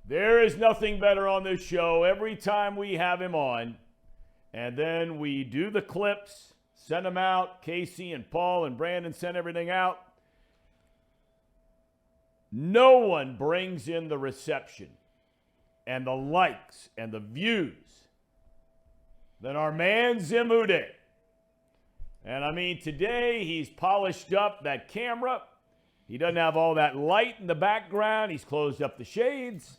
There is nothing better on this show every time we have him on. And then we do the clips, send them out. Casey and Paul and Brandon send everything out. No one brings in the reception and the likes and the views than our man Zim Uday. And I mean, today he's polished up that camera. He doesn't have all that light in the background. He's closed up the shades.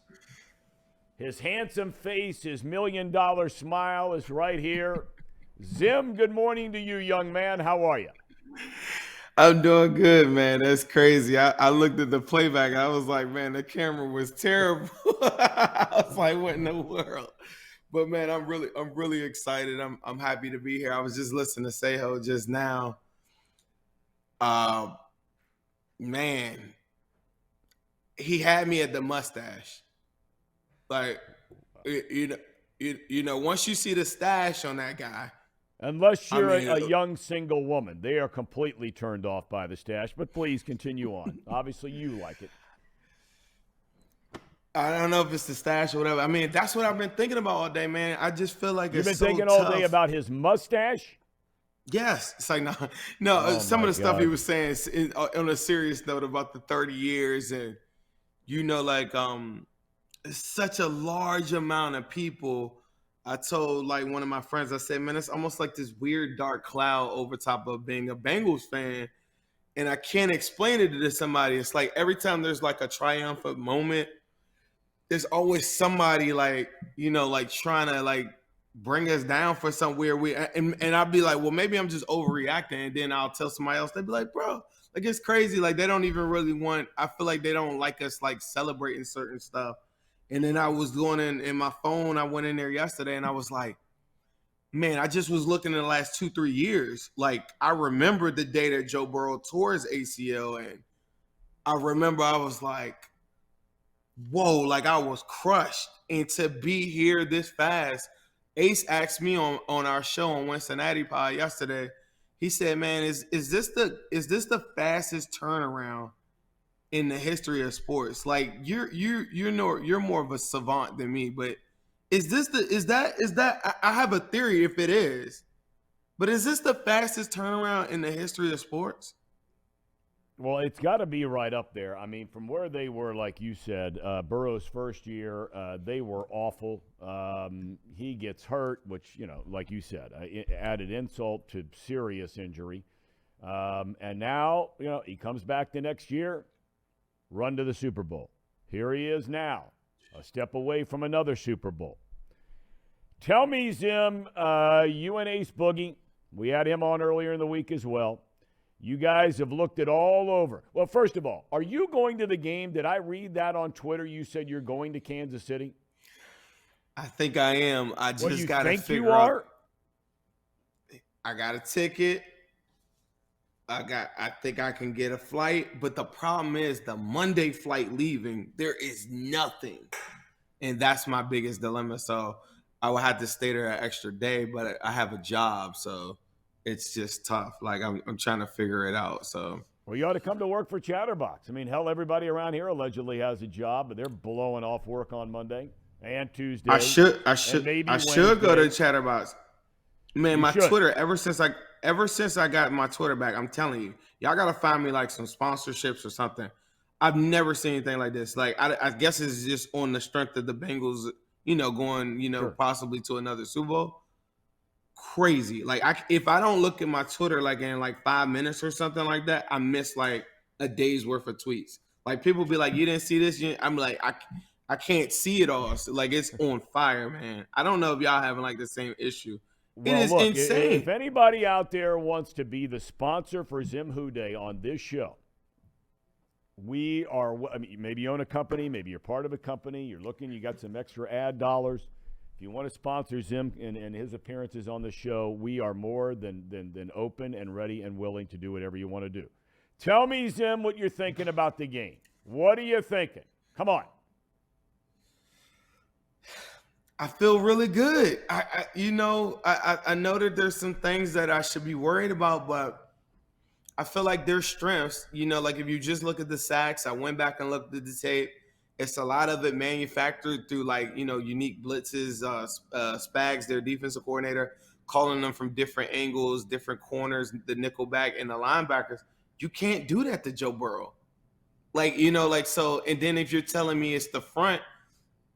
His handsome face, his $1 million smile is right here. Zim, good morning to you, young man. How are you? I'm doing good, man. That's crazy. I looked at the playback and I was like, man, the camera was terrible. I was like, what in the world? But man, I'm really excited. I'm happy to be here. I was just listening to Seho just now. Man, he had me at the mustache. Like, you know, once you see the stash on that guy. Unless you're a young single woman, they are completely turned off by the stash. But please continue on. Obviously, you like it. I don't know if it's the stash or whatever. I mean, that's what I've been thinking about all day, man. I just feel like You've it's been thinking so all day about his mustache? Yes. It's like, no. Oh some of the stuff God. he was saying on a serious note about the 30 years and, you know, like such a large amount of people. I told like one of my friends, I said, man, it's almost like this weird dark cloud over top of being a Bengals fan. And I can't explain it to somebody. It's like every time there's like a triumphant moment, there's always somebody like, you know, like trying to like bring us down for some weird and I'll be like, well, maybe I'm just overreacting. And then I'll tell somebody else, they'd be like, bro, like it's crazy. Like they don't even really I feel like they don't like us like celebrating certain stuff. And then I was going in my phone. I went in there yesterday and I was like, man, I just was looking in the last 2-3 years. Like I remember the day that Joe Burrow tore his ACL. And I remember I was like, whoa, like I was crushed. And to be here this fast, Ace asked me on our show on Cincinnati Pod yesterday. He said, man, is this the fastest turnaround in the history of sports? Like you're more of a savant than me, but is that I have a theory if it is, but is this the fastest turnaround in the history of sports? Well, it's got to be right up there. I mean, from where they were, like you said, Burrow's first year, they were awful. He gets hurt, which, you know, like you said, added insult to serious injury. And now, you know, he comes back the next year, run to the Super Bowl. Here he is now, a step away from another Super Bowl. Tell me, Zim, you and Ace Boogie, we had him on earlier in the week as well. You guys have looked it all over. Well, first of all, are you going to the game? Did I read that on Twitter? You said you're going to Kansas City? I think I am. I just got to figure out. I got a ticket. I think I can get a flight. But the problem is the Monday flight leaving, there is nothing. And that's my biggest dilemma. So I would have to stay there an extra day, but I have a job. So it's just tough. Like I'm trying to figure it out. So well, you ought to come to work for Chatterbox. I mean, hell, everybody around here allegedly has a job, but they're blowing off work on Monday and Tuesday. I should go to Chatterbox. Man, my Twitter, ever since I got my Twitter back, I'm telling you, y'all gotta find me like some sponsorships or something. I've never seen anything like this. Like I guess it's just on the strength of the Bengals, you know, going, you know, sure, possibly to another Super Bowl. Crazy. Like if I don't look at my Twitter like in like 5 minutes or something like that, I miss like a day's worth of tweets. Like people be like, you didn't see this? I'm like, I can't see it all. So, like it's on fire, man. I don't know if y'all having like the same issue. Well, it is look, insane. If anybody out there wants to be the sponsor for Zim Uday on this show, we are, I mean, maybe you own a company, maybe you're part of a company, you're looking, you got some extra ad dollars. If you want to sponsor Zim and his appearances on the show, we are more than open and ready and willing to do whatever you want to do. Tell me, Zim, what you're thinking about the game. What are you thinking? Come on. I feel really good. I know that there's some things that I should be worried about, but I feel like there's strengths. You know, like if you just look at the sacks, I went back and looked at the tape. It's a lot of it manufactured through like, unique blitzes, Spags, their defensive coordinator, calling them from different angles, different corners, the nickel back and the linebackers. You can't do that to Joe Burrow. So, and then if you're telling me it's the front,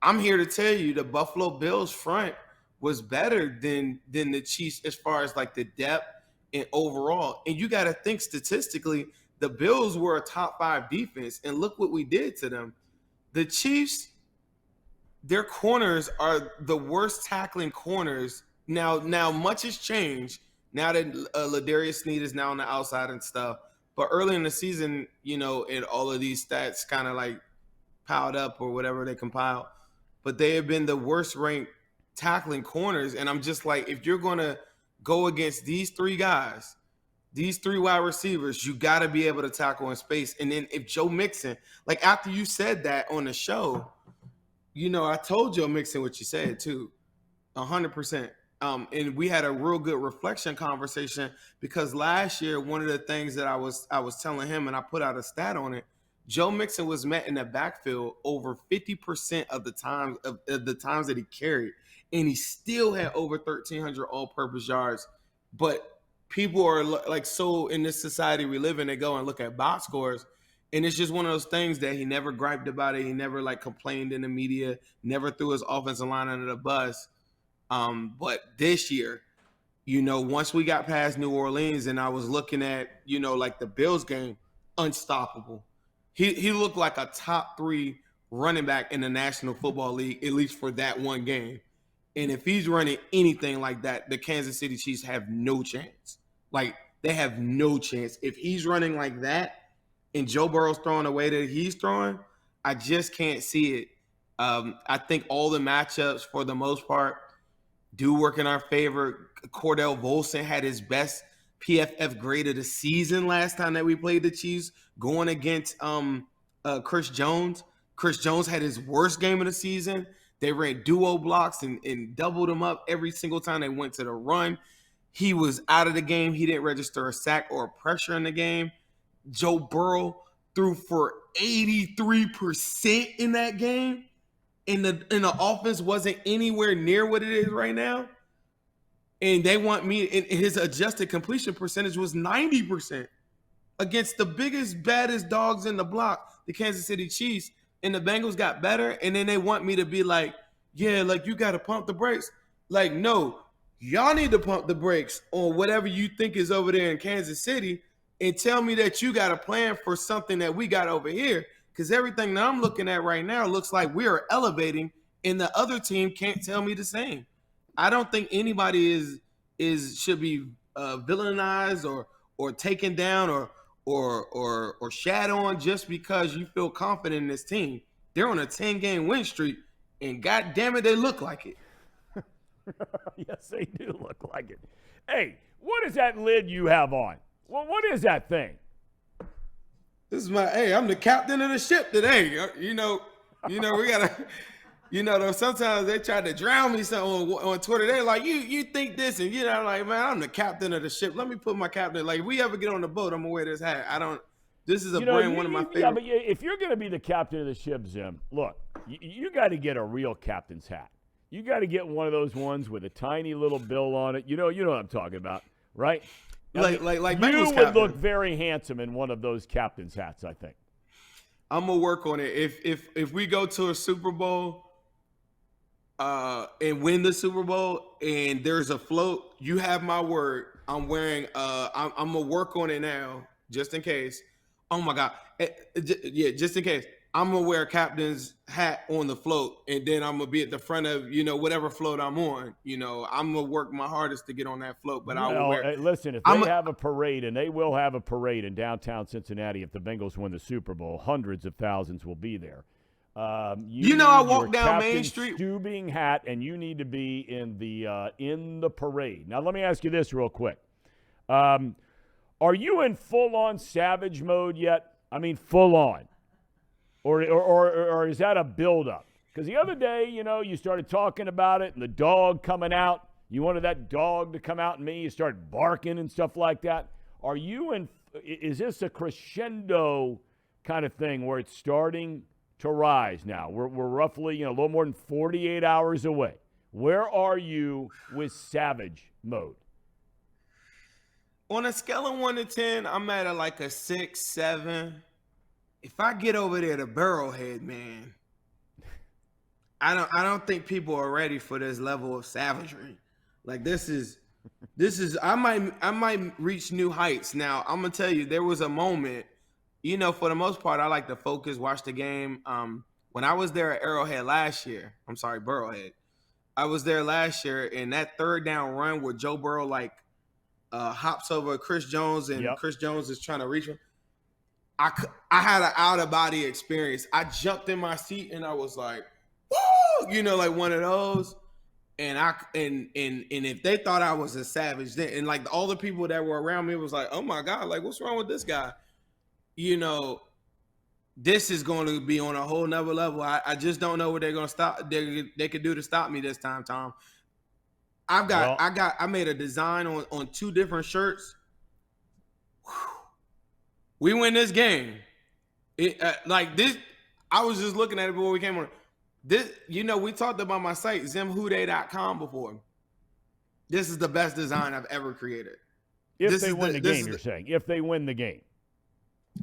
I'm here to tell you the Buffalo Bills front was better than the Chiefs as far as like the depth and overall. And you got to think statistically, the Bills were a top 5 defense, and look what we did to them. The Chiefs, their corners are the worst tackling corners. Now much has changed now that Ladarius Sneed is now on the outside and stuff. But early in the season, and all of these stats kind of like piled up or whatever they compiled, but they have been the worst ranked tackling corners. And I'm just like, if you're going to go against these 3 guys, these 3 wide receivers, you got to be able to tackle in space. And then if Joe Mixon, like after you said that on the show, I told Joe Mixon what you said too, 100%. And we had a real good reflection conversation because last year, one of the things that I was telling him, and I put out a stat on it, Joe Mixon was met in the backfield over 50% of the times that he carried, and he still had over 1,300 all-purpose yards. But people are like, so in this society we live in, they go and look at box scores, and it's just one of those things that he never griped about it. He never like complained in the media, never threw his offensive line under the bus. But this year, once we got past New Orleans and I was looking at, like the Bills game, unstoppable. He looked like a top 3 running back in the National Football League, at least for that one game. And if he's running anything like that, the Kansas City Chiefs have no chance. Like, they have no chance. If he's running like that and Joe Burrow's throwing the way that he's throwing, I just can't see it. I think all the matchups, for the most part, do work in our favor. Cordell Volson had his best PFF grade of the season last time that we played the Chiefs, going against Chris Jones. Chris Jones had his worst game of the season. They ran duo blocks and doubled him up every single time they went to the run. He was out of the game. He didn't register a sack or a pressure in the game. Joe Burrow threw for 83% in that game. And the offense wasn't anywhere near what it is right now. And they want me, and his adjusted completion percentage was 90% against the biggest, baddest dogs in the block, the Kansas City Chiefs. And the Bengals got better. And then they want me to be like, yeah, like you got to pump the brakes. Like, no, y'all need to pump the brakes on whatever you think is over there in Kansas City and tell me that you got a plan for something that we got over here. Because everything that I'm looking at right now looks like we are elevating and the other team can't tell me the same. I don't think anybody should be villainized or taken down or shat on just because you feel confident in this team. They're on a 10-game win streak, and God damn it, they look like it. Yes, they do look like it. Hey, what is that lid you have on? Well, what is that thing? This is I'm the captain of the ship today. We gotta, though sometimes they try to drown me on Twitter. They're like, you think this, and like, man, I'm the captain of the ship. Let me put my captain. Like, if we ever get on the boat, I'm gonna wear this hat. This is one of my favorite. Yeah, but if you're gonna be the captain of the ship, Zim, look, you got to get a real captain's hat. You got to get one of those ones with a tiny little bill on it. You know what I'm talking about, right? Like you would look very handsome in one of those captain's hats, I think. I'm gonna work on it. If we go to a Super Bowl and win the Super Bowl and there's a float, you have my word. I'm wearing. I'm gonna work on it now, just in case. Oh my God, just in case. I'm gonna wear a captain's hat on the float, and then I'm gonna be at the front of whatever float I'm on. I'm gonna work my hardest to get on that float. But I'll wear. Listen, if they have a parade, and they will have a parade in downtown Cincinnati, if the Bengals win the Super Bowl, hundreds of thousands will be there. I walk down Main Street, Stubing hat, and you need to be in the parade. Now, let me ask you this real quick: are you in full-on savage mode yet? I mean, full on. Or is that a buildup? Because the other day, you started talking about it and the dog coming out. You wanted that dog to come out and you started barking and stuff like that. Are you is this a crescendo kind of thing where it's starting to rise now. We're roughly, a little more than 48 hours away. Where are you with savage mode? On a scale of 1 to 10, I'm at a 6, 7. If I get over there to Burrowhead, man, I don't think people are ready for this level of savagery. Like this is I might reach new heights. Now, I'm gonna tell you, there was a moment, for the most part, I like to focus, watch the game. When I was there at Arrowhead last year, Burrowhead. I was there last year, and that third down run where Joe Burrow hops over Chris Jones, and Chris Jones is trying to reach him. I had an out-of-body experience. I jumped in my seat, and I was like, woo! Like one of those. And if they thought I was a savage, then, and all the people that were around me was like, oh my God, what's wrong with this guy? This is going to be on a whole nother level. I just don't know what they're going to stop. They could do to stop me this time, Thom. I made a design on 2 different shirts. Whew. We win this game. This. I was just looking at it before we came on. This, we talked about my site, zimhude.com before. This is the best design I've ever created. If they win the game, you're saying. If they win the game.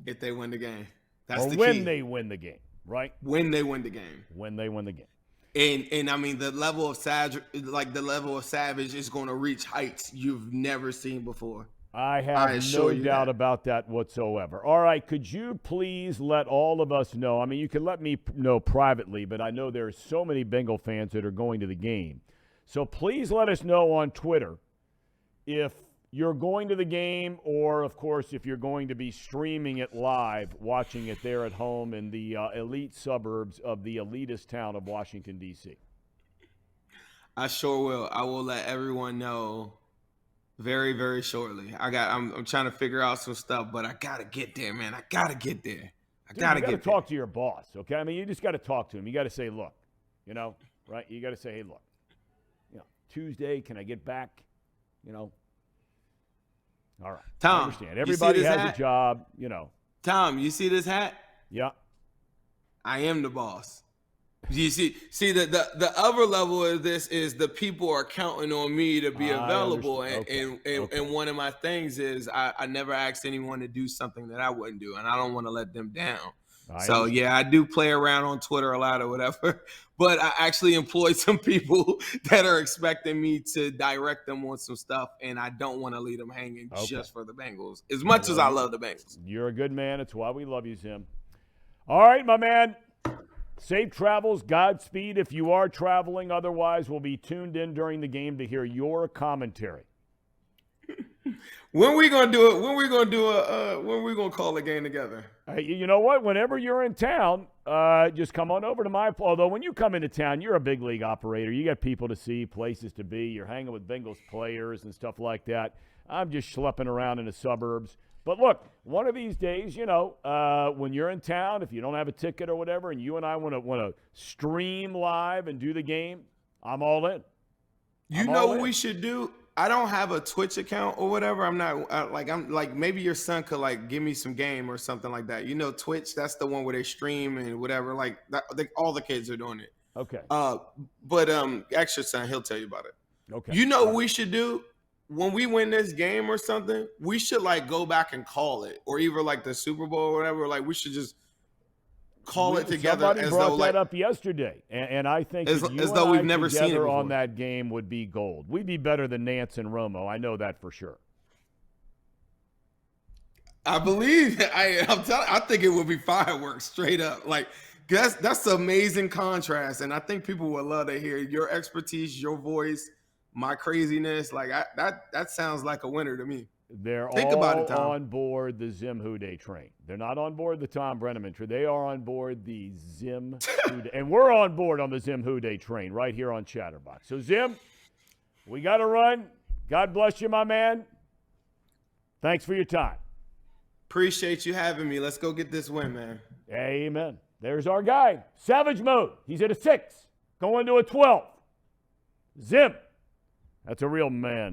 If they win the game. That's or the when key. they win the game, right? When they win the game. When they win the game. And I mean the level of savage is going to reach heights you've never seen before. I have no doubt about that whatsoever. All right, could you please let all of us know? I mean, you can let me know privately, but I know there's so many Bengal fans that are going to the game. So please let us know on Twitter if you're going to the game or, of course, if you're going to be streaming it live, watching it there at home in the elite suburbs of the elitist town of Washington, D.C. I sure will. I will let everyone know very, very shortly. I'm trying to figure out some stuff, but I gotta get there, man. I gotta get there. You gotta talk to your boss, okay? I mean, you just gotta talk to him. You gotta say, look, right? You gotta say, hey, look, Tuesday, can I get back? All right. Thom, I understand. Everybody has a job, Thom, you see this hat? Yeah. I am the boss. You see the other level of this is the people are counting on me to be available. And one of my things is I never asked anyone to do something that I wouldn't do, and I don't want to let them down. I do play around on Twitter a lot or whatever, but I actually employ some people that are expecting me to direct them on some stuff, and I don't want to leave them hanging just for the Bengals, as much as I love the Bengals. You're a good man. It's why we love you, Zim. All right, my man. Safe travels, Godspeed if you are traveling. Otherwise, we'll be tuned in during the game to hear your commentary. When we gonna do it? When we gonna call the game together? You know what? Whenever you're in town, just come on over to my. Although when you come into town, you're a big league operator. You got people to see, places to be. You're hanging with Bengals players and stuff like that. I'm just schlepping around in the suburbs. But look, one of these days, when you're in town, if you don't have a ticket or whatever, and you and I want to stream live and do the game, I'm all in. You know what we should do? I don't have a Twitch account or whatever. I'm not maybe your son could give me some game or something like that. Twitch, that's the one where they stream and whatever. All the kids are doing it. Okay. But ask your son, he'll tell you about it. Okay. What we should do? When we win this game or something, we should go back and call it, or either the Super Bowl or whatever. We should just call it together. Somebody brought that up yesterday, and I think as though we've never seen it on that game would be gold. We'd be better than Nance and Romo. I know that for sure. I believe. I'm telling. I think it would be fireworks straight up. That's an amazing contrast, and I think people would love to hear your expertise, your voice. My craziness, that sounds like a winner to me. They're all on board the Zim Hude train. They're not on board the Thom Brennaman train. They are on board the Zim Hude. And we're on board on the Zim Hude train right here on Chatterbox. So, Zim, we got to run. God bless you, my man. Thanks for your time. Appreciate you having me. Let's go get this win, man. Amen. There's our guy. Savage mode. He's at a 6, going to a 12. Zim. That's a real man.